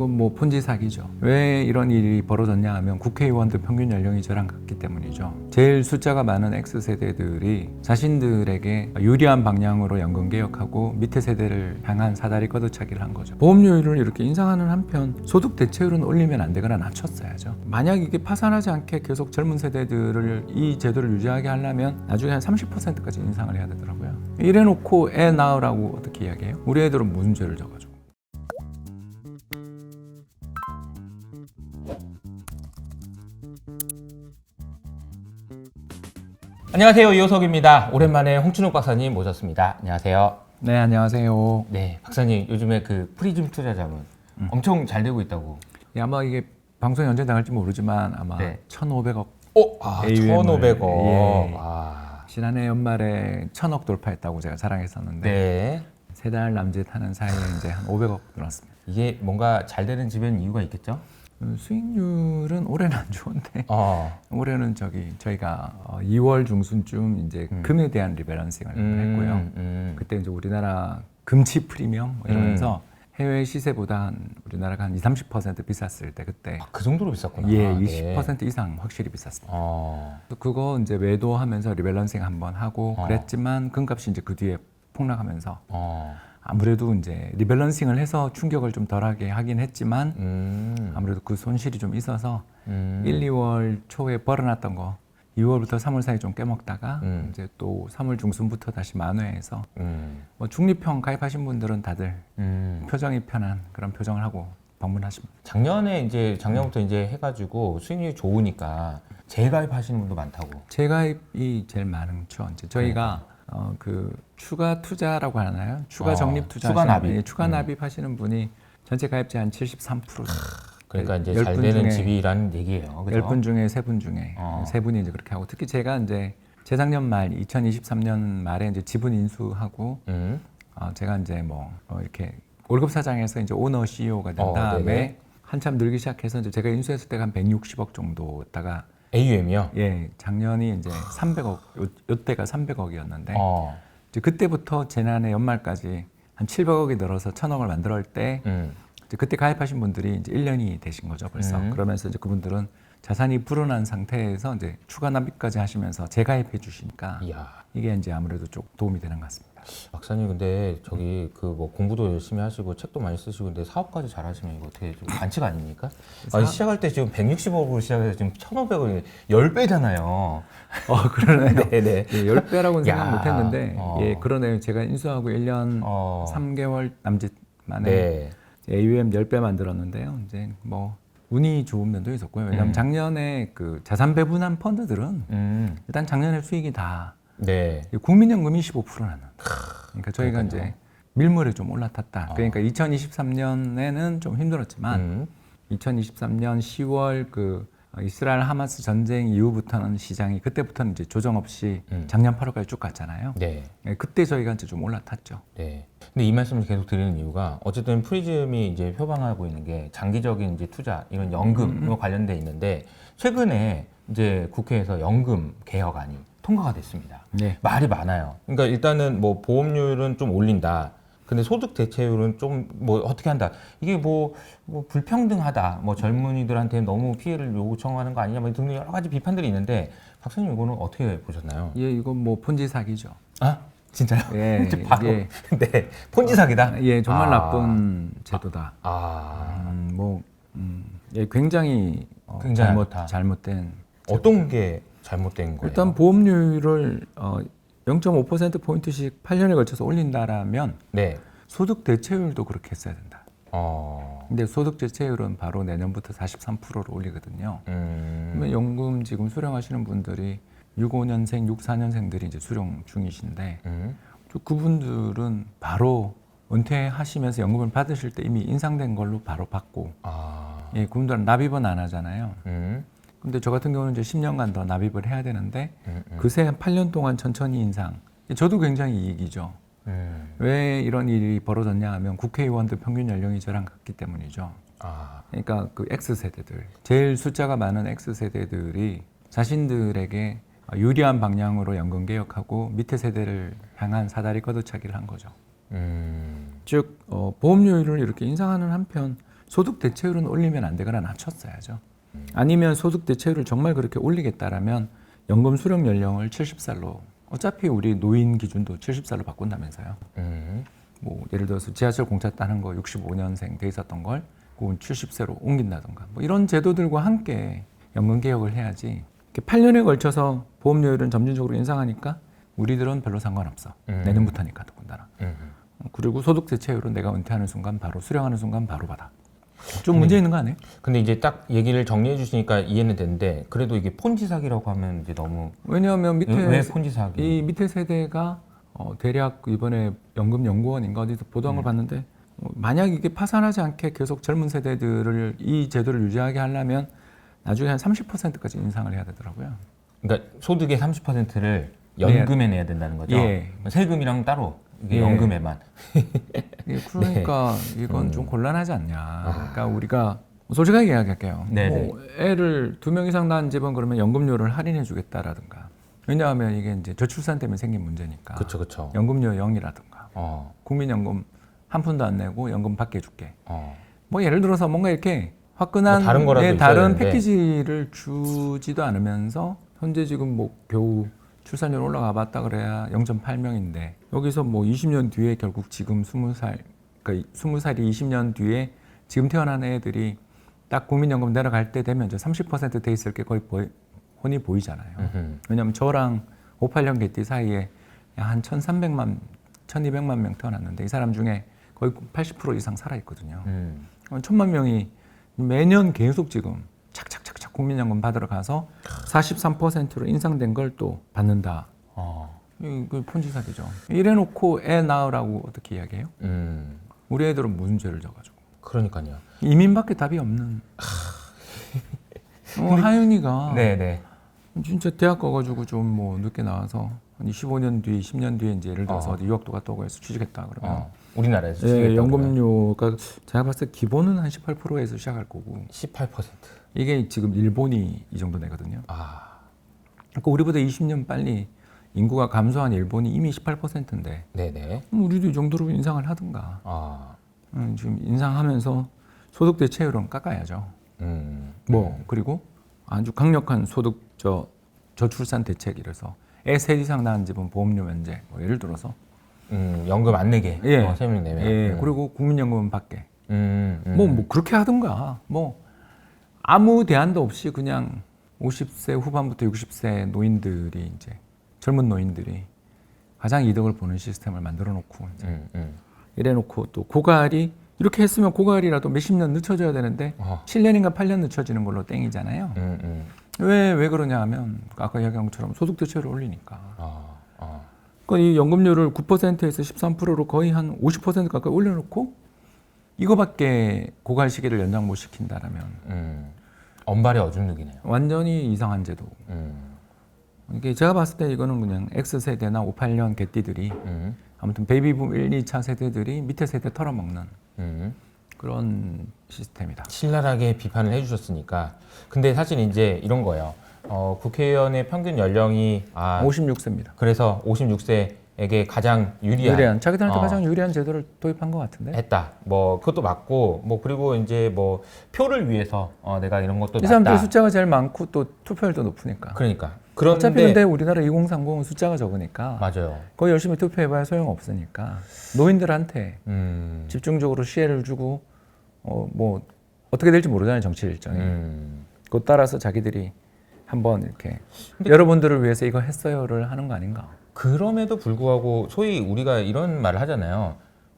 그건 뭐 폰지 사기죠. 왜 이런 일이 벌어졌냐 하면 국회의원들 평균 연령이 저랑 같기 때문이죠. 제일 숫자가 많은 X세대들이 자신들에게 유리한 방향으로 연금 개혁하고 밑에 세대를 향한 사다리 걷어차기를 한 거죠. 보험료율을 이렇게 인상하는 한편 소득 대체율은 올리면 안 되거나 낮췄어야죠. 만약 이게 파산하지 않게 계속 젊은 세대들을 이 제도를 유지하게 하려면 나중에 한 30%까지 인상을 해야 되더라고요. 이래놓고 애 낳으라고 어떻게 이야기해요? 우리 애들은 무슨 죄를 져가지고. 안녕하세요, 이호석입니다. 오랜만에 홍춘욱 박사님 모셨습니다. 안녕하세요. 네, 안녕하세요. 네, 박사님 요즘에 그 프리즘 투자자문 엄청 잘 되고 있다고. 예, 아마 이게 방송이 언제 나갈지 모르지만 아마 네. 1,500억. 1,500억. 예. 와. 지난해 연말에 1,000억 돌파했다고 제가 자랑했었는데 네. 세 달 남짓하는 사이에 이제 한 500억 늘었습니다. 이게 뭔가 잘 되는 집에는 이유가 있겠죠? 수익률은 올해는 안 좋은데 올해는 저희가 2월 중순쯤 이제 금에 대한 리밸런싱을 했고요. 그때 이제 우리나라 금치 프리미엄 뭐 이러면서 해외 시세보다 우리나라가 한 20-30% 비쌌을 때 그때 그 정도로 비쌌구나. 예, 네. 20% 이상 확실히 비쌌습니다. 그거 이제 매도하면서 리밸런싱 한번 하고 그랬지만 금값이 이제 그 뒤에 폭락하면서 아무래도 이제 리밸런싱을 해서 충격을 좀 덜하게 하긴 했지만 아무래도 그 손실이 좀 있어서 1, 2월 초에 벌어놨던 거 2월부터 3월 사이 좀 깨먹다가 이제 또 3월 중순부터 다시 만회해서 뭐 중립형 가입하신 분들은 다들 표정이 편한 그런 표정을 하고 방문하십니다. 작년부터 이제 해가지고 수익률이 좋으니까 재가입하시는 분도 많다고. 재가입이 제일 많죠. 이제 저희가 그 추가 투자라고 하나요? 추가 적립 투자, 추가 납입. 추가 납입하시는 분이 전체 가입자 한 73%. 그러니까 이제 10분 잘 되는 중에 집이라는 얘기예요. 그죠? 10분 중에 3분 중에 세 분이 이제 그렇게 하고 특히 제가 이제 재작년 말 2023년 말에 이제 지분 인수하고 제가 이제 뭐 이렇게 월급 사장에서 이제 오너 CEO가 된 다음에 네네. 한참 늘기 시작해서 이제 제가 인수했을 때가 한 160억 정도였다가 AUM이요? 예, 작년이 이제 300억, 요때가 300억이었는데 이제 그때부터 지난해 연말까지 한 700억이 늘어서 1,000억을 만들어올 때 이제 그때 가입하신 분들이 이제 1년이 되신 거죠, 벌써. 그러면서 이제 그분들은 자산이 불어난 상태에서 이제 추가 납입까지 하시면서 재가입해 주시니까 이야. 이게 이제 아무래도 좀 도움이 되는 것 같습니다. 박사님 근데 저기 그 뭐 공부도 열심히 하시고 책도 많이 쓰시고 근데 사업까지 잘하시면 이거 어떻게 좀 반칙 아닙니까? 아니, 시작할 때 지금 160억으로 시작해서 지금 1,500억이 10배잖아요. 그러네요. 네네. 예, 10배라고는 생각 야. 못 했는데 예, 그러네요. 제가 인수하고 1년 3개월 남짓 만에 네. AUM 10배 만들었는데요. 이제 뭐 운이 좋은 면도 있었고요. 왜냐하면 작년에 그 자산 배분한 펀드들은 일단 작년에 수익이 다 네. 국민연금이 15% 나는. 그러니까 저희가 그렇군요. 이제 밀물에 좀 올라탔다. 그러니까 2023년에는 좀 힘들었지만 2023년 10월 그 이스라엘 하마스 전쟁 이후부터는 시장이 그때부터는 이제 조정 없이 작년 8월까지 쭉 갔잖아요. 네. 예, 그때 저희가 이제 좀 올라탔죠. 네. 근데 이 말씀을 계속 드리는 이유가 어쨌든 프리즘이 이제 표방하고 있는 게 장기적인 이제 투자 이런 연금과 관련돼 있는데 최근에 이제 국회에서 연금 개혁안이 통과가 됐습니다. 네. 말이 많아요. 그러니까 일단은 뭐 보험료율은 좀 올린다. 근데 소득 대체율은 좀 뭐 어떻게 한다. 이게 뭐 불평등하다. 뭐 젊은이들한테 너무 피해를 요청하는 거 아니냐. 뭐 등등 여러 가지 비판들이 있는데 박사님 이거는 어떻게 보셨나요? 예, 이건 뭐 폰지 사기죠. 아 진짜요? 예, 바로 이게 네 폰지 사기다. 예, 정말 나쁜 제도다. 예, 굉장히 굉장히 안 좋다. 잘못된. 어떤 게 잘못된 거예요? 일단 보험료율을 0.5% 포인트씩 8년에 걸쳐서 올린다라면 네. 소득 대체율도 그렇게 했어야 된다. 근데 소득 대체율은 바로 내년부터 43%로 올리거든요. 그러면 연금 지금 수령하시는 분들이 65년생, 64년생들이 이제 수령 중이신데 그분들은 바로 은퇴하시면서 연금을 받으실 때 이미 인상된 걸로 바로 받고 예, 그분들은 납입은 안 하잖아요. 근데 저 같은 경우는 이제 10년간 더 납입을 해야 되는데 그새 한 8년 동안 천천히 인상. 저도 굉장히 이익이죠. 왜 이런 일이 벌어졌냐 하면 국회의원들 평균 연령이 저랑 같기 때문이죠. 그러니까 그 X세대들, 제일 숫자가 많은 X세대들이 자신들에게 유리한 방향으로 연금 개혁하고 밑에 세대를 향한 사다리 걷어차기를 한 거죠. 즉 보험료율을 이렇게 인상하는 한편 소득 대체율은 올리면 안 되거나 낮췄어야죠. 아니면 소득 대체율을 정말 그렇게 올리겠다라면 연금 수령 연령을 70살로 어차피 우리 노인 기준도 70살로 바꾼다면서요. 뭐 예를 들어서 지하철 공짜 따는 거 65년생 돼 있었던 걸 그건 70세로 옮긴다던가 뭐 이런 제도들과 함께 연금 개혁을 해야지. 8년에 걸쳐서 보험료율은 점진적으로 인상하니까 우리들은 별로 상관없어. 내년부터니까 더군다나. 그리고 소득 대체율은 내가 은퇴하는 순간 바로 수령하는 순간 바로 받아. 좀 문제 있는 거 아니에요? 근데 이제 딱 얘기를 정리해 주시니까 이해는 되는데 그래도 이게 폰지 사기라고 하면 이제 너무 왜냐하면 밑에 왜 폰지 사기? 이 밑에 세대가 대략 이번에 연금연구원인가 어디서 보도한 걸 봤는데 만약 이게 파산하지 않게 계속 젊은 세대들을 이 제도를 유지하게 하려면 나중에 한 30%까지 인상을 해야 되더라고요. 그러니까 소득의 30%를 연금에 내야 된다는 거죠. 예. 세금이랑 따로 이게 예. 연금에만. 그러니까 이건 좀 곤란하지 않냐. 그러니까 우리가 솔직하게 이야기할게요. 네네. 뭐 애를 2명 이상 낳은 집은 그러면 연금료를 할인해 주겠다라든가. 왜냐하면 이게 이제 저출산 때문에 생긴 문제니까. 그렇죠. 연금료 0이라든가. 국민연금 한 푼도 안 내고 연금 받게 해줄게. 뭐 예를 들어서 뭔가 이렇게 화끈한 뭐 다른 거라도 있어야 다른 되는데. 패키지를 주지도 않으면서 현재 지금 뭐 겨우 출산율 올라가 봤다 그래야 0.8명인데 여기서 뭐 20년 뒤에 결국 지금 20살 그러니까 20살이 20년 뒤에 지금 태어난 애들이 딱 국민연금 내려갈 때 되면 이제 30%돼 있을 게 거의 훤히 보이잖아요. 왜냐하면 저랑 58년 개띠 사이에 한 1,300만, 1,200만 명 태어났는데 이 사람 중에 거의 80% 이상 살아있거든요. 1,000만 명이 매년 계속 지금 착착착착 국민연금 받으러 가서 43%로 인상된 걸 또 받는다. 이거 폰지 사기죠. 이래놓고 애 낳으라고 어떻게 이야기해요? 우리 애들은 무슨 죄를 져가지고. 그러니까요. 이민밖에 답이 없는. 하윤이가 네네. 진짜 대학 가가지고 좀 뭐 늦게 나와서 한 15년 뒤, 10년 뒤에 이제 예를 들어서 어디 유학도 갔다 오고 해서 취직했다 그러면 우리나라에서 예, 연금료가 제가 봤을 때 기본은 한 18%에서 시작할 거고 18%. 이게 지금 일본이 이 정도 내거든요. 그러니까 우리보다 20년 빨리 인구가 감소한 일본이 이미 18%인데 네네. 우리도 이 정도로 인상을 하든가. 지금 인상하면서 소득 대체율은 깎아야죠. 뭐 그리고 아주 강력한 소득 저출산 대책이라서 애 셋 이상 낳은 집은 보험료 면제. 뭐 예를 들어서 연금 안 내게. 예. 세명 내면. 예. 그리고 국민연금은 받게. 뭐 그렇게 하든가. 뭐 아무 대안도 없이 그냥 50세 후반부터 60세 노인들이 이제 젊은 노인들이 가장 이득을 보는 시스템을 만들어 놓고 이제 이래 놓고 또 고갈이 이렇게 했으면 고갈이라도 몇십 년 늦춰져야 되는데 7년인가 8년 늦춰지는 걸로 땡이잖아요. 왜 그러냐 하면 아까 이야기한 것처럼 소득 대체율을 올리니까. 그러니까 이 연금료를 9%에서 13%로 거의 한 50% 가까이 올려놓고 이거밖에 고갈 시기를 연장 못 시킨다라면 언발의 어중룩이네요. 완전히 이상한 제도. 이게 제가 봤을 때 이거는 그냥 X세대나 58년 개띠들이 아무튼 베이비붐 1, 2차 세대들이 밑에 세대 털어먹는 그런 시스템이다. 신랄하게 비판을 해주셨으니까. 근데 사실 이제 이런 거예요. 국회의원의 평균 연령이 56세입니다. 그래서 56세에게 가장 유리한 자기들한테 가장 유리한 제도를 도입한 것 같은데. 했다. 뭐 그것도 맞고 뭐 그리고 이제 뭐 표를 위해서 내가 이런 것도 이 사람들이 낫다. 숫자가 제일 많고 또 투표율도 높으니까. 그러니까. 어차피 그런데 근데 우리나라 2030은 숫자가 적으니까 맞아요. 거의 열심히 투표해봐야 소용없으니까 노인들한테 집중적으로 시혜를 주고 뭐 어떻게 될지 모르잖아요, 정치 일정이. 그것 따라서 자기들이 한번 이렇게 여러분들을 위해서 이거 했어요를 하는 거 아닌가. 그럼에도 불구하고 소위 우리가 이런 말을 하잖아요.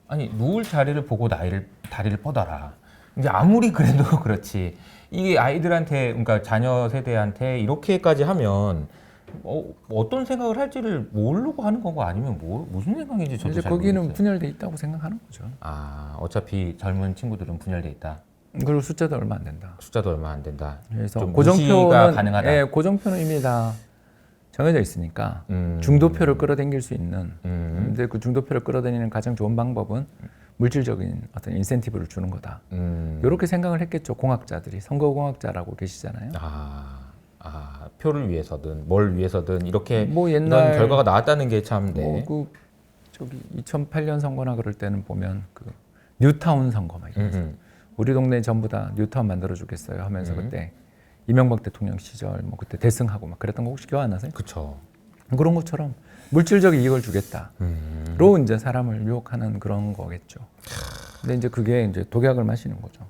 아니 누울 자리를 보고 다리를 뻗어라. 이제 아무리 그래도 그렇지. 이게 아이들한테 그러니까 자녀 세대한테 이렇게까지 하면 어떤 생각을 할지를 모르고 하는 건가 아니면 무슨 생각인지 저도 이제 잘 거기는 모르겠어요. 분열돼 있다고 생각하는 거죠. 어차피 젊은 친구들은 분열돼 있다. 그리고 숫자도 얼마 안 된다. 숫자도 얼마 안 된다. 그래서 좀 고정표는 무시가 가능하다. 예, 고정표는 이미 다 정해져 있으니까 중도표를 끌어당길 수 있는. 근데 그 중도표를 끌어당기는 가장 좋은 방법은 물질적인 어떤 인센티브를 주는 거다. 이렇게 생각을 했겠죠. 공학자들이 선거공학자라고 계시잖아요. 표를 위해서든 뭘 위해서든 이렇게 뭐 이런 옛날 결과가 나왔다는 게 참 네. 저기 2008년 선거나 그럴 때는 보면 그 뉴타운 선거 막 이런 우리 동네 전부 다 뉴타운 만들어주겠어요 하면서 그때 이명박 대통령 시절 뭐 그때 대승하고 막 그랬던 거 혹시 기억 안 나세요? 그쵸. 그런 것처럼 물질적 이익을 주겠다로 이제 사람을 유혹하는 그런 거겠죠. 근데 이제 그게 이제 독약을 마시는 거죠.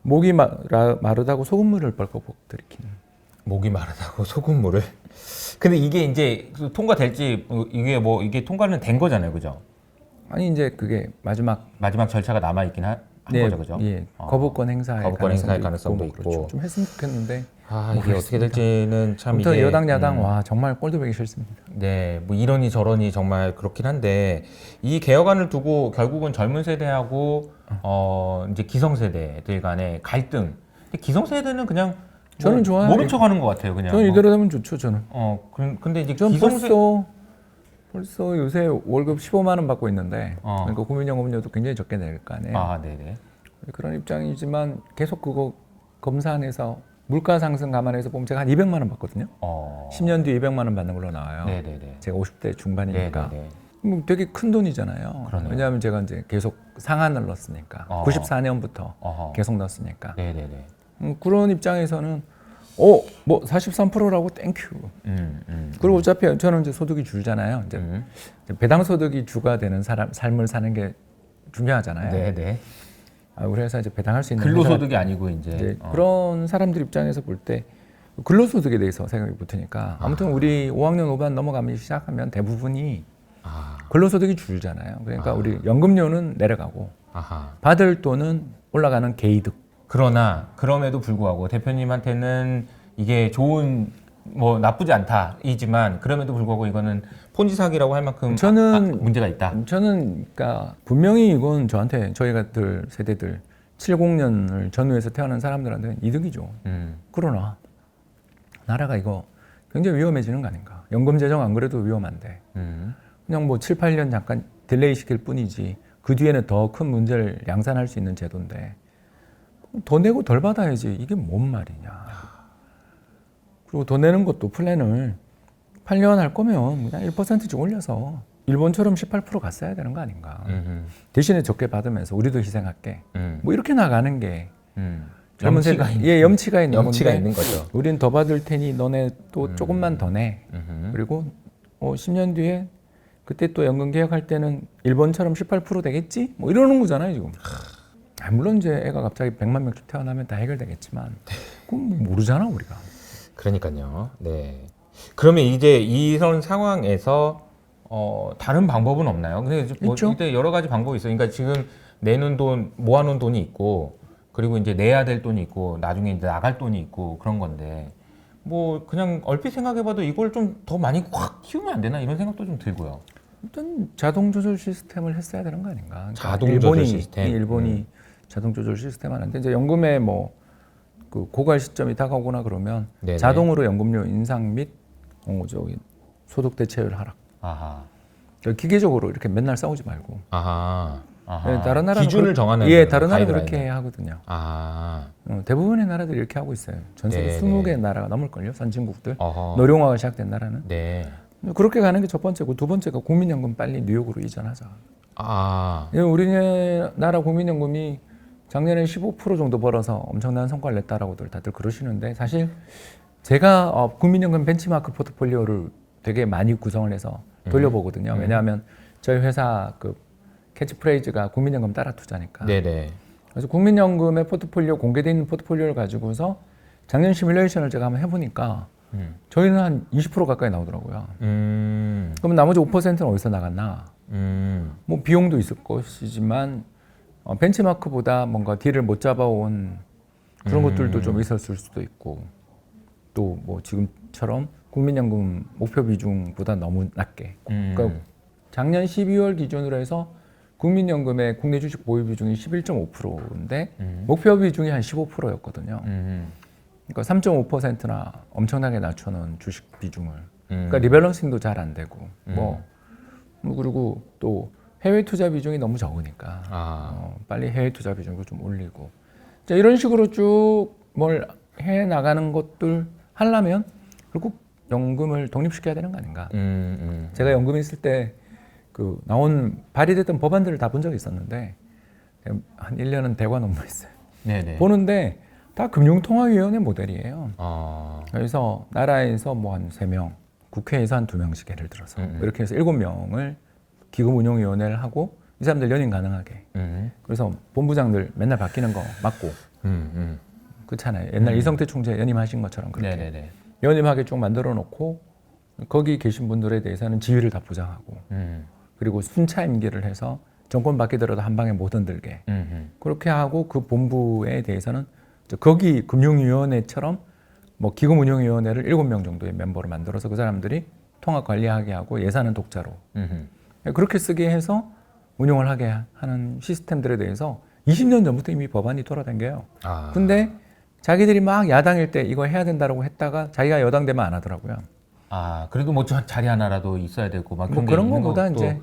목이 마르다고 소금물을 벌컥 들이키는. 목이 마르다고 소금물을. 근데 이게 이제 통과될지 이게 통과는 된 거잖아요, 그죠? 아니 이제 그게 마지막 절차가 남아 있긴 한 네, 거죠, 그죠? 예, 거부권 행사의 가능성도 있고. 그렇죠. 좀 했으면 좋겠는데. 이게 어떻게 될지는 참 아무튼 이게 여당 야당 와 정말 꼴도 보기 싫습니다. 네, 뭐 이러니 저러니 정말 그렇긴 한데 이 개혁안을 두고 결국은 젊은 세대하고 이제 기성세대들 간의 갈등. 근데 기성세대는 그냥 저는 좋아요. 모른 척하는 것 같아요, 그냥. 저는 이대로 되면 좋죠, 저는. 근데 이제 전 벌써 요새 월급 15만 원 받고 있는데 그러니까 국민연금료도 굉장히 적게 낼 거 아니에요. 네네. 그런 입장이지만 계속 그거 검사안에서 물가 상승 감안해서 보면 제가 한 200만 원 받거든요. 10년 뒤에 200만 원 받는 걸로 나와요. 네네네. 제가 50대 중반이니까. 네네네. 뭐 되게 큰 돈이잖아요. 그러네요. 왜냐하면 제가 이제 계속 상한을 넣었으니까 94년부터 계속 넣었으니까. 네네네. 그런 입장에서는 뭐 43%라고 땡큐. 그리고 어차피 저는 이제 소득이 줄잖아요. 이제 배당 소득이 주가 되는 삶을 사는 게 중요하잖아요. 네네. 그래서 이제 배당할 수 있는 근로소득이 아니고 이제 그런 사람들 입장에서 볼 때 근로소득에 대해서 생각이 붙으니까 아무튼 우리 5학년 5반 넘어가기 시작하면 대부분이 근로소득이 줄잖아요. 그러니까 우리 연금료는 내려가고 받을 돈은 올라가는 개이득. 그러나 그럼에도 불구하고 대표님한테는 이게 좋은 뭐 나쁘지 않다이지만 그럼에도 불구하고 이거는 폰지 사기라고 할 만큼 저는 문제가 있다. 저는 그러니까 분명히 이건 저한테 저희 같은 세대들 70년을 전후해서 태어난 사람들한테는 이득이죠. 그러나 나라가 이거 굉장히 위험해지는 거 아닌가. 연금 재정 안 그래도 위험한데 그냥 뭐 7, 8년 잠깐 딜레이 시킬 뿐이지 그 뒤에는 더 큰 문제를 양산할 수 있는 제도인데 더 내고 덜 받아야지 이게 뭔 말이냐. 그리고 더 내는 것도 플랜을 8년 할 거면 그냥 1%씩 올려서 일본처럼 18% 갔어야 되는 거 아닌가. 대신에 적게 받으면서 우리도 희생할게. 뭐 이렇게 나가는 게 염치가 있는 염치가 건데 있는 거죠. 우린 더 받을 테니 너네 또 조금만 더 내. 그리고 10년 뒤에 그때 또 연금 개혁할 때는 일본처럼 18% 되겠지? 뭐 이러는 거잖아요 지금. 물론 이제 애가 갑자기 100만 명씩 태어나면 다 해결되겠지만 그건 뭐 모르잖아 우리가. 그러니까요. 네. 그러면 이제 이런 상황에서 다른 방법은 없나요? 근데 뭐 이때 여러 가지 방법이 있어요. 그러니까 지금 내는 돈, 모아놓은 돈이 있고, 그리고 이제 내야 될 돈이 있고, 나중에 이제 나갈 돈이 있고 그런 건데, 뭐 그냥 얼핏 생각해봐도 이걸 좀 더 많이 확 키우면 안 되나 이런 생각도 좀 들고요. 일단 자동 조절 시스템을 했어야 되는 거 아닌가? 그러니까 자동 조절 시스템. 일본이 자동 조절 시스템 하는데 이제 연금에 뭐 그 고갈 시점이 다가오거나 그러면 네네. 자동으로 연금료 인상 및 소득 대체율 하락. 그러니까 기계적으로 이렇게 맨날 싸우지 말고. 네, 다른 나라 기준을 정하는. 다른 나라 그렇게 하거든요. 대부분의 나라들이 이렇게 하고 있어요. 전 세계 20개 나라가 넘을걸요. 선진국들. 노령화가 시작된 나라는. 네. 그렇게 가는 게 첫 번째고 두 번째가 국민연금 빨리 뉴욕으로 이전하자. 우리나라 국민연금이 작년에 15% 정도 벌어서 엄청난 성과를 냈다라고들 다들 그러시는데 사실 제가 국민연금 벤치마크 포트폴리오를 되게 많이 구성을 해서 돌려보거든요. 왜냐하면 저희 회사 그 캐치프레이즈가 국민연금 따라 투자니까. 네네. 그래서 국민연금의 포트폴리오 공개되어 있는 포트폴리오를 가지고서 작년 시뮬레이션을 제가 한번 해보니까 저희는 한 20% 가까이 나오더라고요. 그럼 나머지 5%는 어디서 나갔나? 뭐 비용도 있을 것이지만 벤치마크보다 뭔가 딜을 못 잡아온 그런 것들도 좀 있었을 수도 있고 또 뭐 지금처럼 국민연금 목표 비중보다 너무 낮게. 그러니까 작년 12월 기준으로 해서 국민연금의 국내 주식 보유 비중이 11.5%인데 목표 비중이 한 15%였거든요. 그러니까 3.5%나 엄청나게 낮춰놓은 주식 비중을. 그러니까 리밸런싱도 잘 안 되고 뭐 그리고 또 해외 투자 비중이 너무 적으니까 빨리 해외 투자 비중을 좀 올리고 자, 이런 식으로 쭉 뭘 해 나가는 것들 하려면 결국 연금을 독립시켜야 되는 거 아닌가. 제가 연금에 있을 때 그 나온 발의됐던 법안들을 다 본 적이 있었는데 한 1년은 대관 업무했어요. 네네. 보는데 다 금융통화위원회 모델이에요. 아. 그래서 나라에서 뭐 한 3명, 국회에서 한 2명씩 예를 들어서 이렇게 해서 7명을 기금운용위원회를 하고 이 사람들 연임 가능하게. 그래서 본부장들 맨날 바뀌는 거 맞고. 그렇잖아요. 옛날 이성태 총재 연임하신 것처럼 그렇게. 네네네. 연임하게 쭉 만들어 놓고 거기 계신 분들에 대해서는 지위를 다 보장하고 그리고 순차 임기를 해서 정권 바뀌더라도 한 방에 못 흔들게 그렇게 하고 그 본부에 대해서는 거기 금융위원회처럼 뭐 기금운용위원회를 7명 정도의 멤버로 만들어서 그 사람들이 통합 관리하게 하고 예산은 독자로 그렇게 쓰게 해서 운용을 하게 하는 시스템들에 대해서 20년 전부터 이미 법안이 돌아다녀요. 아. 근데 자기들이 막 야당일 때 이거 해야 된다고 했다가 자기가 여당 되면 안 하더라고요. 아, 그래도 뭐 자리 하나라도 있어야 되고 막 뭐 게 그런 있는 것보다 것도- 이제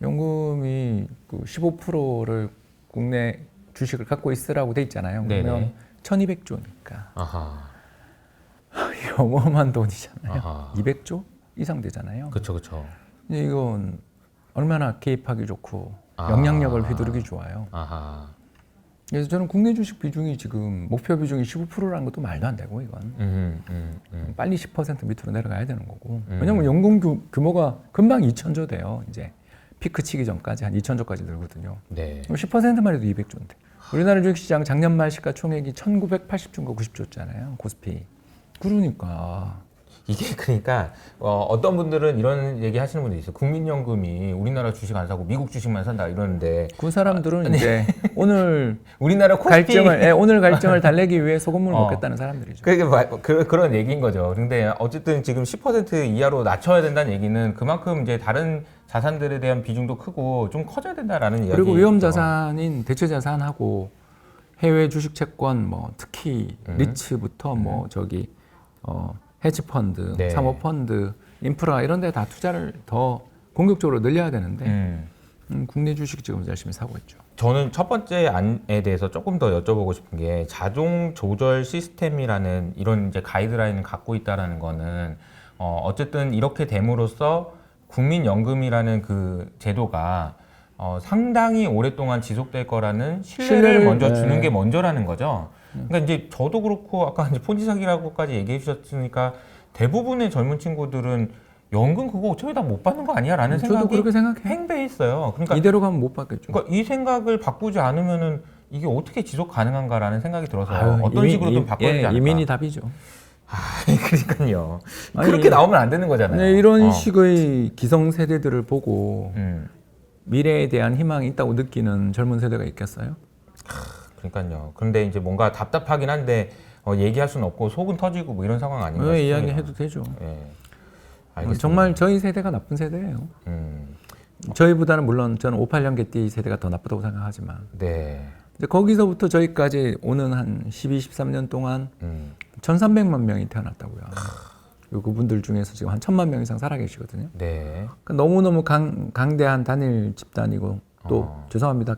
연금이 그 15%를 국내 주식을 갖고 있으라고 돼 있잖아요. 그러면 네네. 1200조니까 아하. 어마어마한 돈이잖아요. 아하. 200조 이상 되잖아요. 그렇죠, 그렇죠. 근데 이건 얼마나 개입하기 좋고 아. 영향력을 휘두르기 좋아요. 아하. 그래서 저는 국내 주식 비중이 지금 목표 비중이 15%라는 것도 말도 안 되고 이건 빨리 10% 밑으로 내려가야 되는 거고. 왜냐면 연금 규모가 금방 2,000조 돼요. 이제 피크 치기 전까지 한 2,000조까지 늘거든요. 네. 10%만 해도 200조인데. 우리나라 주식시장 작년 말 시가총액이 1,980조인가 90조잖아요. 코스피. 그러니까 이게 그러니까 어떤 분들은 이런 얘기 하시는 분들이 있어요. 국민연금이 우리나라 주식 안 사고 미국 주식만 산다 이러는데 그 사람들은 이제 오늘 우리나라 코스피 오늘 갈증을 달래기 위해 소금을 먹겠다는 사람들이죠. 그런 얘기인 거죠. 근데 어쨌든 지금 10% 이하로 낮춰야 된다는 얘기는 그만큼 이제 다른 자산들에 대한 비중도 크고 좀 커져야 된다라는 이야기. 그리고 위험 자산인 대체 자산하고 해외 주식 채권 뭐 특히 리츠부터 뭐 저기 헤지 펀드, 네. 사모 펀드, 인프라 이런 데 다 투자를 더 공격적으로 늘려야 되는데 국내 주식 지금 열심히 사고 있죠. 저는 첫 번째 안에 대해서 조금 더 여쭤보고 싶은 게 자동 조절 시스템이라는 이런 이제 가이드라인을 갖고 있다라는 거는 어쨌든 이렇게 됨으로써 국민연금이라는 그 제도가 상당히 오랫동안 지속될 거라는 신뢰를 먼저 주는 게 먼저라는 거죠. 그러니까 이제 저도 그렇고 아까 이제 폰지 사기라고까지 얘기해 주셨으니까 대부분의 젊은 친구들은 연금 그거 어차피 다 못 받는 거 아니야라는 저도 생각이 그렇게 생각해. 팽배해 있어요. 그러니까 이대로 가면 못 받겠죠. 그러니까 이 생각을 바꾸지 않으면은 이게 어떻게 지속 가능한가라는 생각이 들어서 아유, 어떤 식으로든 바꿔야 되지 않을까. 이민이 답이죠. 그러니까요. 아니, 그렇게 나오면 안 되는 거잖아요. 네, 이런 식의 기성 세대들을 보고 음, 미래에 대한 희망이 있다고 느끼는 젊은 세대가 있겠어요? 그러니까요. 근데 이제 뭔가 답답하긴 한데 얘기할 수는 없고 속은 터지고 뭐 이런 상황 아닌가 왜 싶습니다. 이야기해도 되죠. 예. 알겠습니다. 정말 저희 세대가 나쁜 세대예요. 저희보다는 물론 저는 58년 개띠 세대가 더 나쁘다고 생각하지만 네. 이제 거기서부터 저희까지 오는 한 12, 13년 동안 1,300만 명이 태어났다고요. 그리고 그분들 중에서 지금 한 1,000만 명 이상 살아계시거든요. 네. 그러니까 너무너무 강대한 단일 집단이고 또 죄송합니다.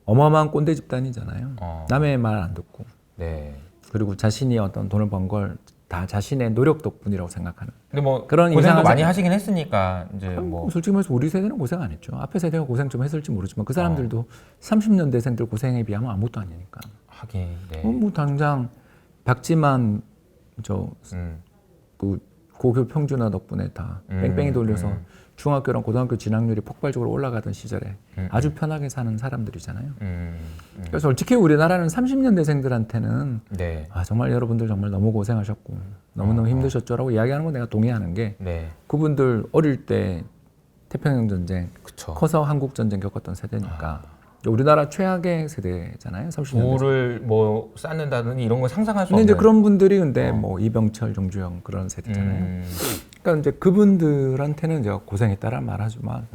어마어마한 꼰대 집단이잖아요. 남의 말 안 듣고 네. 그리고 자신이 어떤 돈을 번 걸 다 자신의 노력 덕분이라고 생각하는. 근데 뭐 그런 고생도 이상한 많이 하시긴 했으니까 이제 뭐 솔직히 말해서 우리 세대는 고생 안 했죠. 앞에 세대가 고생 좀 했을지 모르지만 그 사람들도 30년대생들 고생에 비하면 아무것도 아니니까. 하긴. 네. 뭐 당장 박지만 그 고교 평준화 덕분에 다 뺑뺑이 돌려서 중학교랑 고등학교 진학률이 폭발적으로 올라가던 시절에 아주 편하게 사는 사람들이잖아요. 그래서 솔직히 우리나라는 30년대생들한테는 네. 아, 정말 여러분들 정말 너무 고생하셨고 너무너무 힘드셨죠라고 이야기하는 건 내가 동의하는 게 네. 그분들 어릴 때 태평양 전쟁, 그쵸. 커서 한국 전쟁 겪었던 세대니까 우리나라 최악의 세대잖아요. 30년대. 부를 뭐 쌓는다든지 이런 걸 상상할 수 근데 없는. 이제 그런 분들이 근데 뭐 이병철, 정주영 그런 세대잖아요. 그러니까 이제 그분들한테는 제가 고생했다라는 말하지만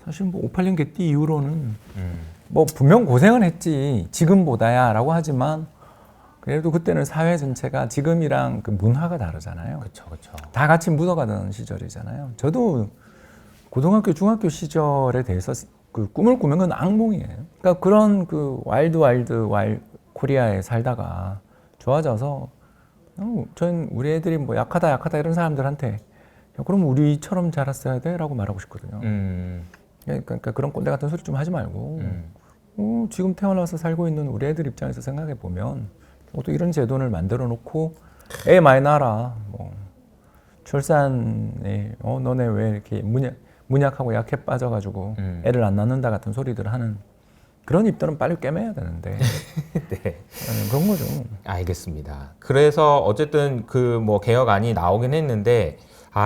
사실 뭐 58년 개띠 이후로는 뭐 분명 고생은 했지 지금보다야라고 하지만 그래도 그때는 사회 전체가 지금이랑 그 문화가 다르잖아요. 그렇죠, 그렇죠. 다 같이 묻어가던 시절이잖아요. 저도 고등학교, 중학교 시절에 대해서 그 꿈을 꾸는 건 악몽이에요. 그러니까 그런 그 와일드 코리아에 살다가 좋아져서 전 우리 애들이 뭐 약하다 이런 사람들한테 야, 그럼 우리처럼 자랐어야 돼라고 말하고 싶거든요. 그러니까 그런 꼰대 같은 소리 좀 하지 말고 지금 태어나서 살고 있는 우리 애들 입장에서 생각해 보면 또 이런 제도를 만들어 놓고 애 많이 낳아라. 뭐 출산에 너네 왜 이렇게 문약하고 약해 빠져가지고 애를 안 낳는다 같은 소리들을 하는 그런 입들은 빨리 꿰매야 되는데 네. 그런 거죠. 알겠습니다. 그래서 어쨌든 그 뭐 개혁안이 나오긴 했는데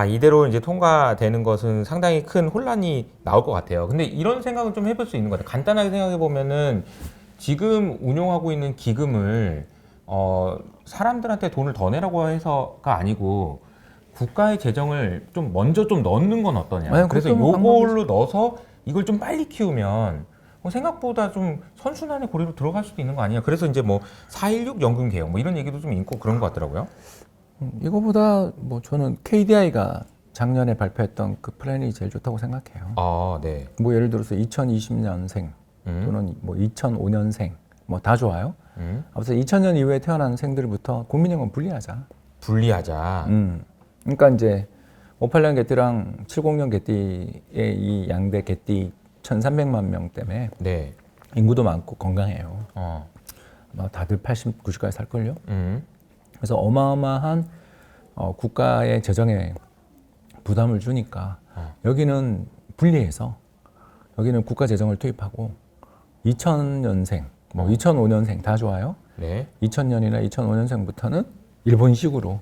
이대로 이제 통과되는 것은 상당히 큰 혼란이 나올 것 같아요. 근데 이런 생각을 좀 해볼 수 있는 것 같아요. 간단하게 생각해 보면은 지금 운용하고 있는 기금을 사람들한테 돈을 더 내라고 해서가 아니고 국가의 재정을 좀 먼저 좀 넣는 건 어떠냐. 아니, 그래서 그것도 뭐 요걸로 넣어서 이걸 좀 빨리 키우면 생각보다 좀 선순환의 고리로 들어갈 수도 있는 거 아니야. 그래서 이제 뭐 4.16 연금 개혁 뭐 이런 얘기도 좀 있고 그런 것 같더라고요. 이거보다 뭐 저는 KDI가 작년에 발표했던 그 플랜이 제일 좋다고 생각해요. 네. 뭐 예를 들어서 2020년생 또는 뭐 2005년생 뭐 다 좋아요. 아무튼 2000년 이후에 태어난 생들부터 국민연금 분리하자. 그러니까 이제 58년 개띠랑 70년 개띠의 이 양대 개띠 1,300만 명 때문에 네. 인구도 많고 건강해요. 아마 다들 80, 90까지 살걸요. 그래서 어마어마한 국가의 재정에 부담을 주니까 여기는 분리해서 여기는 국가 재정을 투입하고 2000년생, 뭐 2005년생 다 좋아요. 네. 2000년이나 2005년생부터는 일본식으로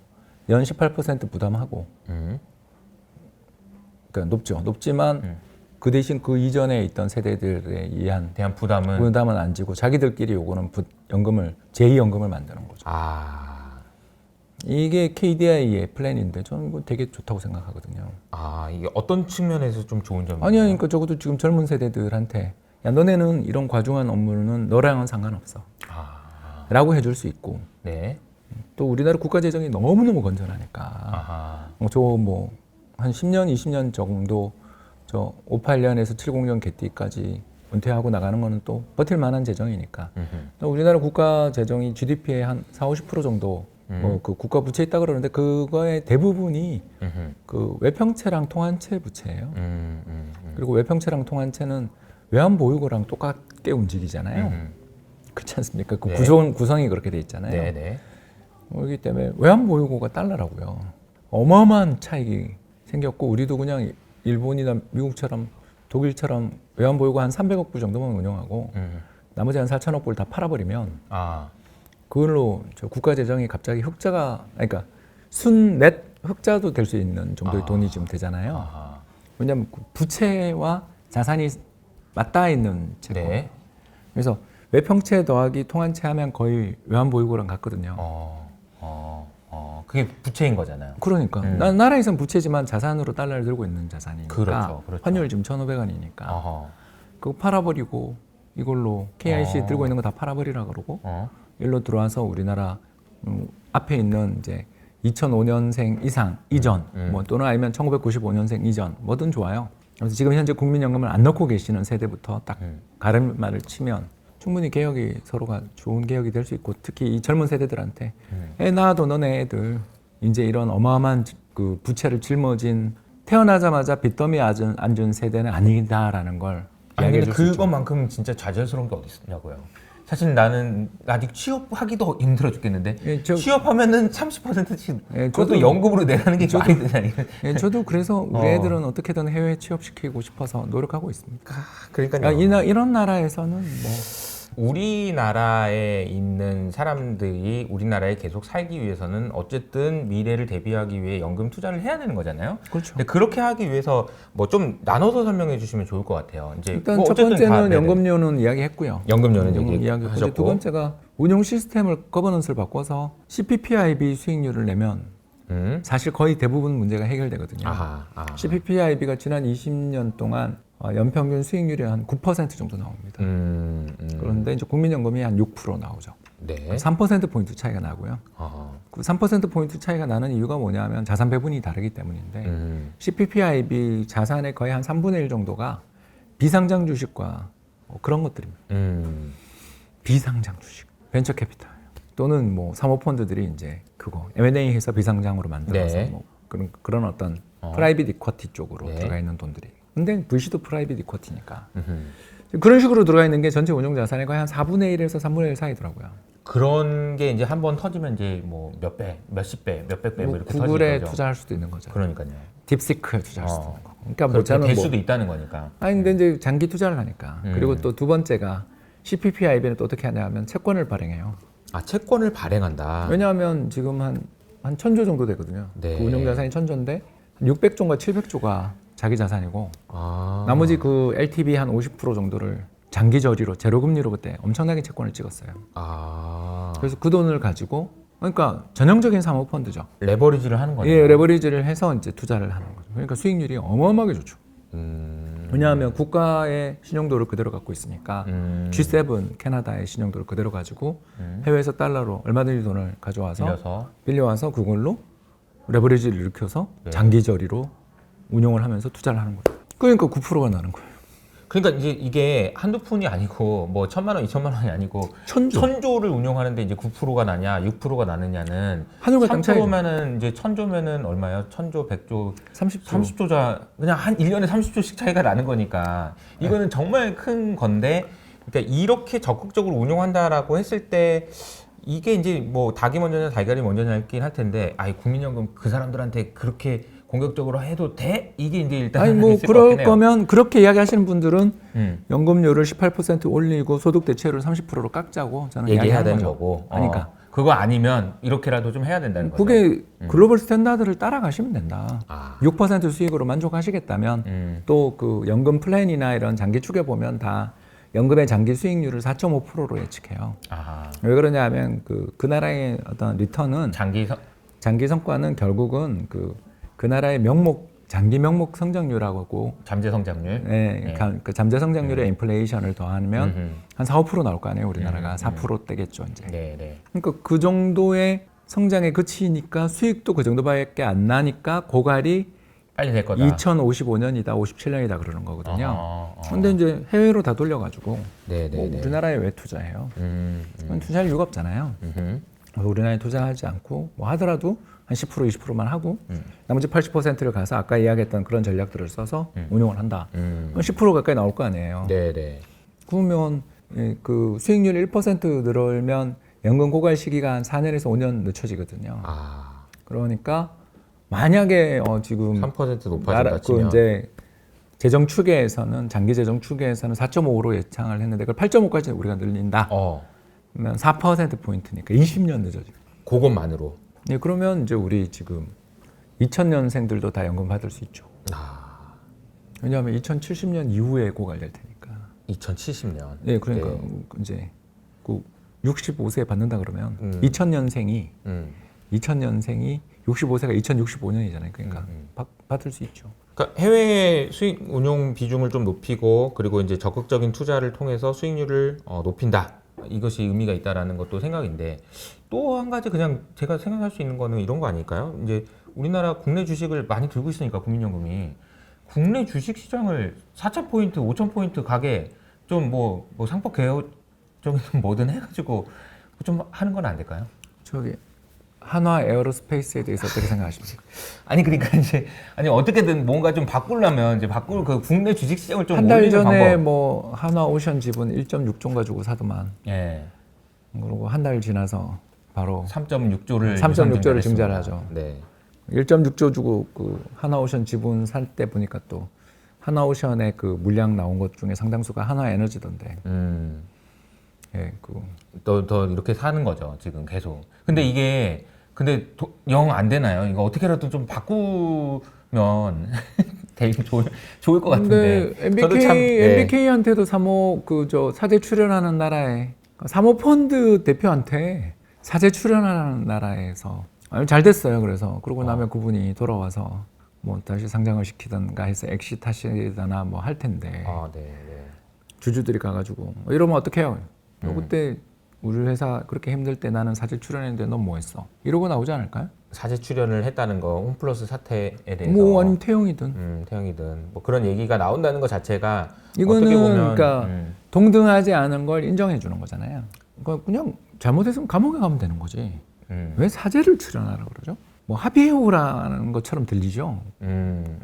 연 18% 부담하고 그러니까 높지만 그 대신 그 이전에 있던 세대들에 대한 부담은 안 지고 자기들끼리 요거는 연금을 제2연금을 만드는 거죠. 이게 KDI의 플랜인데 저는 이거 되게 좋다고 생각하거든요. 이게 어떤 측면에서 좀 좋은 점이에요? 아니요, 그러니까 적어도 지금 젊은 세대들한테 야 너네는 이런 과중한 업무는 너랑은 상관없어 라고 해줄 수 있고 네. 또 우리나라 국가 재정이 너무너무 건전하니까 한 10년, 20년 정도 저 58년에서 70년 개띠까지 은퇴하고 나가는 거는 또 버틸 만한 재정이니까 또 우리나라 국가 재정이 GDP의 한 40~50% 정도 뭐 그 국가 부채 있다 그러는데 그거의 대부분이 그 외평채랑 통한채 부채예요. 그리고 외평채랑 통한채는 외환보유고랑 똑같게 움직이잖아요. 그렇지 않습니까? 그 네. 구성이 그렇게 돼 있잖아요. 네네. 그렇기 때문에 외환보유고가 달러라고요. 어마어마한 차익이 생겼고 우리도 그냥 일본이나 미국처럼 독일처럼 외환보유고 한 300억 불 정도만 운영하고 나머지 한 4천억 불 다 팔아버리면 그걸로 저 국가 재정이 갑자기 흑자가 그러니까 순넷 흑자도 될 수 있는 정도의 돈이 지금 되잖아요. 왜냐하면 부채와 자산이 맞닿아 있는 채권. 네. 그래서 외평채 더하기 통한채 하면 거의 외환보유고랑 같거든요. 그게 부채인 거잖아요. 그러니까 나라에선 부채지만 자산으로 달러를 들고 있는 자산이니까 그렇죠. 환율 지금 1,500원이니까 그거 팔아버리고 이걸로 KIC 들고 있는 거 다 팔아버리라 그러고 일로 들어와서 우리나라 앞에 있는 이제 2005년생 이상 이전 뭐 또는 아니면 1995년생 이전 뭐든 좋아요. 그래서 지금 현재 국민연금을 안 넣고 계시는 세대부터 딱 가름말을 치면 충분히 개혁이 서로가 좋은 개혁이 될 수 있고 특히 이 젊은 세대들한테 애 낳아도 너네 애들 이제 이런 어마어마한 그 부채를 짊어진 태어나자마자 빚더미에 앉은 세대는 아니다라는 걸 이야기해 줄 수 있죠. 그것만큼 진짜 좌절스러운 게 어디 있냐고요. 사실 나는 아직 취업하기도 힘들어 죽겠는데 취업하면은 30%씩 그것도 연금으로 내라는 게 말이 되냐. 저도 그래서 우리 애들은 어떻게든 해외 취업시키고 싶어서 노력하고 있습니다. 그러니까요. 이런 나라에서는 뭐 우리나라에 있는 사람들이 우리나라에 계속 살기 위해서는 어쨌든 미래를 대비하기 위해 연금 투자를 해야 되는 거잖아요. 그렇죠. 근데 그렇게 하기 위해서 뭐 좀 나눠서 설명해 주시면 좋을 것 같아요. 이제 일단 뭐 첫 어쨌든 번째는 연금료는 이야기했고요. 연금료는 이야기했고 두 번째가 운용 시스템을 거버넌스를 바꿔서 CPPIB 수익률을 내면 사실 거의 대부분 문제가 해결되거든요. CPPIB가 지난 20년 동안 연평균 수익률이 한 9% 정도 나옵니다. 그런데 이제 국민연금이 한 6% 나오죠. 네. 3%포인트 차이가 나고요. 그 3%포인트 차이가 나는 이유가 뭐냐면 자산 배분이 다르기 때문인데 CPPIB 자산의 거의 한 3분의 1 정도가 비상장 주식과 뭐 그런 것들입니다. 비상장 주식, 벤처 캐피탈 또는 뭐 사모펀드들이 이제 그거 M&A 해서 비상장으로 만들어서 네. 뭐 그런 어떤 프라이빗 이쿼티 쪽으로 네. 들어가 있는 돈들이. 근데 VC도 프라이빗 이쿼티니까 그런 식으로 들어가 있는 게 전체 운용 자산의 거의 한 4분의 1에서 3분의 1 사이더라고요. 그런 게 이제 한번 터지면 이제 뭐 몇 배, 몇십 배, 몇백 배 뭐 이렇게 터지는 구글에 거죠. 투자할 수도 있는 거죠. 그러니까요. 딥시크에 투자할 수도 있는 거고. 그러니까 뭐 그렇게 저는 될 뭐 수도 있다는 거니까. 아니 근데 이제 장기 투자를 하니까. 그리고 또 두 번째가 CPPIB는 또 어떻게 하냐면 채권을 발행해요. 아, 채권을 발행한다. 왜냐하면 지금 한 1,000조 정도 되거든요. 네. 그 운용 자산이 1,000조인데 600조인가 700조가 자기 자산이고 아. 나머지 그 LTV 한 50% 정도를 장기 저리로 제로금리로 그때 엄청나게 채권을 찍었어요. 아. 그래서 그 돈을 가지고 그러니까 전형적인 사모펀드죠. 레버리지를 하는 거네요. 예, 레버리지를 해서 이제 투자를 하는 거죠. 그러니까 수익률이 어마어마하게 좋죠. 왜냐하면 국가의 신용도를 그대로 갖고 있으니까 G7 캐나다의 신용도를 그대로 가지고 해외에서 달러로 얼마든지 돈을 가져와서 빌려와서 그걸로 레버리지를 일으켜서 네. 장기 저리로 운용을 하면서 투자를 하는 거예요. 그러니까 9%가 나는 거예요. 그러니까 이제 이게 한두 푼이 아니고 뭐 1,000만 원, 2,000만 원이 아니고 1,000조. 를 운용하는데 이제 9%가 나냐, 6%가 나느냐는 하늘과 땅 차이죠. 3%면은 이제 1,000조면은 얼마예요? 1,000조, 100조, 30조. 30조자 그냥 한 1년에 30조씩 차이가 나는 거니까 이거는 정말 큰 건데 그러니까 이렇게 적극적으로 운용한다라고 했을 때 이게 이제 뭐 닭이 먼저냐 달걀이 먼저냐긴 할 텐데 아이 국민연금 그 사람들한테 그렇게 공격적으로 해도 돼? 이게 이제 일단 아니 뭐 있을 것 그럴 같긴 해요. 거면 그렇게 이야기하시는 분들은 음. 연금료를 18% 올리고 소득 대체율을 30%로 깎자고 저는 얘기해야 이야기하는 되는 거죠. 거고. 그러니까 그거 아니면 이렇게라도 좀 해야 된다는 거죠. 그게 글로벌 스탠다드를 따라가시면 된다. 아. 6% 수익으로 만족하시겠다면 또 그 연금 플랜이나 이런 장기 축에 보면 다 연금의 장기 수익률을 4.5%로 예측해요. 아. 왜 그러냐면 그 나라의 어떤 리턴은 장기 성과는 결국은 그 나라의 장기 명목 성장률하고 잠재 성장률. 네, 그 잠재 성장률에 인플레이션을 더하면 한 4, 5% 나올 거 아니에요. 우리나라가 4%대겠죠, 이제. 네, 네. 그러니까 그 정도의 성장에 그치니까 수익도 그 정도밖에 안 나니까 고갈이 빨리 될 거다. 2055년이다, 57년이다 그러는 거거든요. 근데 이제 해외로 다 돌려가지고 네, 네, 뭐 네. 우리나라에 왜 투자해요? 그건 투자할 이유가 없잖아요. 우리나라에 투자하지 않고 뭐 하더라도 한 10% 20%만 하고 나머지 80%를 가서 아까 이야기했던 그런 전략들을 써서 운용을 한다. 그럼 10% 가까이 나올 거 아니에요. 네, 네. 그러면 그 수익률 1% 늘면 연금 고갈 시기가 한 4년에서 5년 늦춰지거든요. 아. 그러니까 만약에 지금 3% 높아진다 그 치면 이제 재정 추계에서는 장기 재정 추계에서는 4.5로 예상을 했는데 그걸 8.5까지 우리가 늘린다. 그러면 4% 포인트니까 20년 늦어지고. 그것만으로. 네, 그러면 이제 우리 지금 2000년생들도 다 연금 받을 수 있죠. 아. 왜냐하면 2070년 이후에 고갈될 테니까. 2070년. 네, 그러니까 네. 이제 그 65세에 받는다 그러면 2000년생이 65세가 2065년이잖아요. 그러니까 받을 수 있죠. 그러니까 해외 수익 운용 비중을 좀 높이고 그리고 이제 적극적인 투자를 통해서 수익률을 높인다. 이것이 의미가 있다라는 것도 생각인데 또 한 가지 그냥 제가 생각할 수 있는 거는 이런 거 아닐까요? 이제 우리나라 국내 주식을 많이 들고 있으니까 국민연금이 국내 주식 시장을 4,000포인트, 5,000포인트 가게 좀 뭐 상법 개혁적인 뭐든 해가지고 좀 하는 건 안 될까요? 저기 한화 에어로스페이스에 대해서 어떻게 생각하십니까? 아니 그러니까 이제 어떻게든 뭔가 좀 바꾸려면 이제 바꿀 그 국내 주식 시장을 좀 한 달 올리는 전에 방법. 뭐 한화 오션 지분 1.6조 가지고 사더만. 예. 그리고 한 달 지나서 바로 3.6조를 증자를 하죠. 네. 1.6조 주고 그 하나오션 지분 살 때 보니까 또 하나오션의 그 물량 나온 것 중에 상당수가 하나에너지던데. 예, 더 이렇게 사는 거죠 지금 계속. 근데 이게 영 안 되나요? 이거 어떻게라도 좀 바꾸면 되게 좋을 것 같은데. 근데 MBK한테도 사대 출연하는 나라에 사모펀드 대표한테 사재 출연하는 나라에서 잘 됐어요. 그러고 나면 그분이 돌아와서 뭐 다시 상장을 시키든가 해서 엑시트 하시거나 뭐 할 텐데 주주들이 가가지고 이러면 어떡해요? 그때 우리 회사 그렇게 힘들 때 나는 사재 출연했는데 넌 뭐 했어? 이러고 나오지 않을까요? 사재 출연을 했다는 거 홈플러스 사태에 대해서 뭐 아니면 태영이든 태영이든 뭐 그런 얘기가 나온다는 것 자체가 이거는 어떻게 보면 그러니까 동등하지 않은 걸 인정해 주는 거잖아요. 그러니까 그냥 잘못했으면 감옥에 가면 되는 거지. 왜 사재를 출연하라고 그러죠? 뭐 합의해오라는 것처럼 들리죠.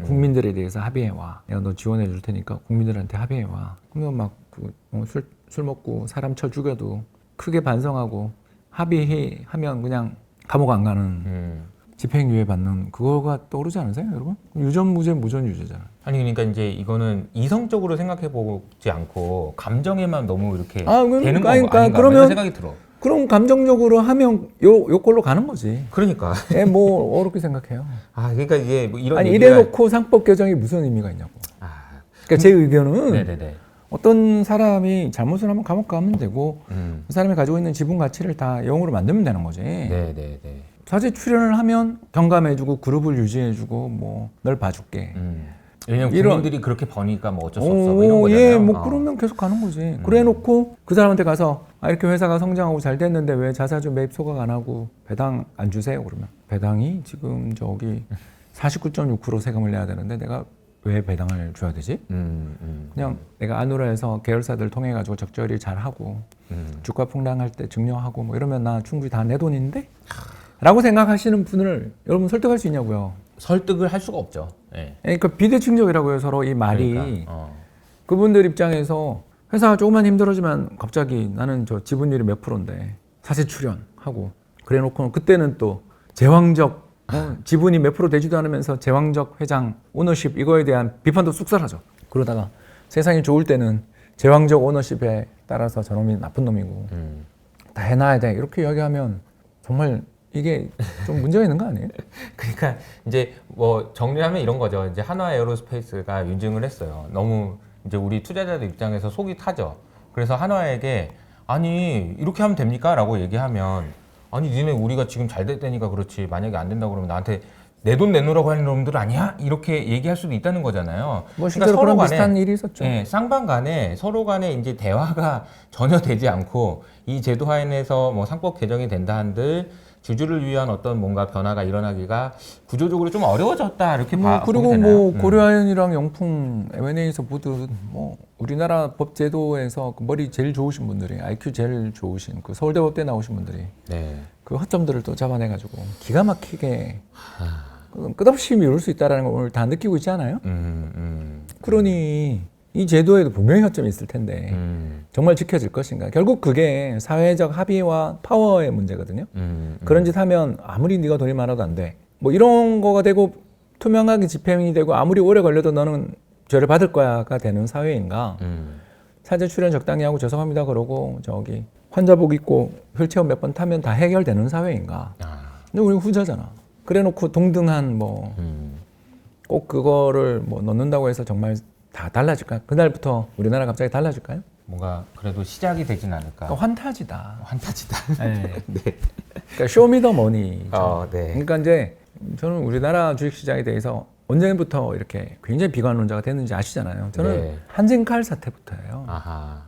국민들에 대해서 합의해와. 내가 너 지원해 줄 테니까 국민들한테 합의해와. 그러면 막 술 먹고 사람 쳐 죽여도 크게 반성하고 합의하면 그냥 감옥 안 가는 집행유예 받는 그거가 떠오르지 않으세요, 여러분? 유전무죄, 무전유죄잖아. 아니 그러니까 이제 이거는 이성적으로 생각해 보지 않고 감정에만 너무 이렇게 그러니까, 되는 거 그러니까, 아닌가 그러면- 이런 생각이 들어. 그럼 감정적으로 하면 요 꼴로 가는 거지. 그러니까 뭐 어렵게 생각해요. 그러니까 이게 뭐 이런 아니 얘기가... 이래놓고 상법 개정이 무슨 의미가 있냐고. 그러니까 제 의견은 네네네. 어떤 사람이 잘못을 하면 감옥 가면 되고 그 사람이 가지고 있는 지분 가치를 다 영으로 만들면 되는 거지. 네네네. 사제 출연을 하면 경감해주고 그룹을 유지해주고 뭐 널 봐줄게. 왜냐면 이런- 국민들이 그렇게 버니까 뭐 어쩔 수 없어 뭐 이런 거잖아요. 예, 뭐 그러면 계속 가는 거지. 그래놓고 그 사람한테 가서 이렇게 회사가 성장하고 잘 됐는데 왜 자사주 매입 소각 안 하고 배당 안 주세요? 그러면 배당이 지금 저기 49.6% 세금을 내야 되는데 내가 왜 배당을 줘야 되지? 그냥 내가 안으로 해서 계열사들 통해 가지고 적절히 잘 하고 주가 폭락할 때 증여하고 뭐 이러면 나 충분히 다 내 돈인데? 라고 생각하시는 분을 여러분 설득할 수 있냐고요. 설득을 할 수가 없죠. 예. 그러니까 비대칭적이라고 해요. 서로 이 말이. 그러니까, 그분들 입장에서 회사가 조금만 힘들어지면 갑자기 나는 저 지분율이 몇 프로인데 사세 출연하고 그래놓고 그때는 또 제왕적 지분이 몇 프로 되지도 않으면서 제왕적 회장 오너십 이거에 대한 비판도 쑥스하죠. 그러다가 세상이 좋을 때는 제왕적 오너십에 따라서 저놈이 나쁜 놈이고 다 해놔야 돼 이렇게 이야기하면 정말 이게 좀 문제가 있는 거 아니에요? 그러니까 이제 뭐 정리하면 이런 거죠. 이제 한화 에어로스페이스가 윤증을 했어요. 너무 이제 우리 투자자들 입장에서 속이 타죠. 그래서 한화에게 아니 이렇게 하면 됩니까? 라고 얘기하면 아니 니네 우리가 지금 잘 됐다니까 그렇지 만약에 안 된다고 그러면 나한테 내 돈 내놓으라고 하는 놈들 아니야? 이렇게 얘기할 수도 있다는 거잖아요. 뭐 실제로 그런 비슷한 일이 있었죠. 예, 쌍방 간에 서로 간에 이제 대화가 전혀 되지 않고 이 제도 하에서 뭐 상법 개정이 된다 한들 주주를 위한 어떤 뭔가 변화가 일어나기가 구조적으로 좀 어려워졌다 이렇게 그리고 보면 되나요? 뭐 고려아연이랑 영풍 M&A에서 보듯 뭐 우리나라 법 제도에서 그 머리 제일 좋으신 분들이 IQ 제일 좋으신 그 서울대법대 나오신 분들이 네. 그 허점들을 또 잡아내가지고 기가 막히게 끝없이 미룰 수 있다는 걸 오늘 다 느끼고 있지 않아요? 그러니 이 제도에도 분명히 허점이 있을 텐데 정말 지켜질 것인가? 결국 그게 사회적 합의와 파워의 문제거든요. 그런 짓 하면 아무리 네가 돈이 많아도 안 돼. 뭐 이런 거가 되고 투명하게 집행이 되고 아무리 오래 걸려도 너는 죄를 받을 거야가 되는 사회인가? 사제 출연 적당히 하고 죄송합니다 그러고 저기 환자복 입고 휠체어 몇 번 타면 다 해결되는 사회인가? 근데 우리 후자잖아. 그래놓고 동등한 뭐 꼭 그거를 뭐 넣는다고 해서 정말 다 달라질까요? 그날부터 우리나라 갑자기 달라질까요? 뭔가 그래도 시작이 되진 않을까. 그러니까 환타지다. 환타지다. 네. 네. 그러니까 쇼미더머니죠. 네. 그러니까 이제 저는 우리나라 주식시장에 대해서 언제부터 이렇게 굉장히 비관론자가 됐는지 아시잖아요. 저는 네. 한진칼 사태부터예요. 아하.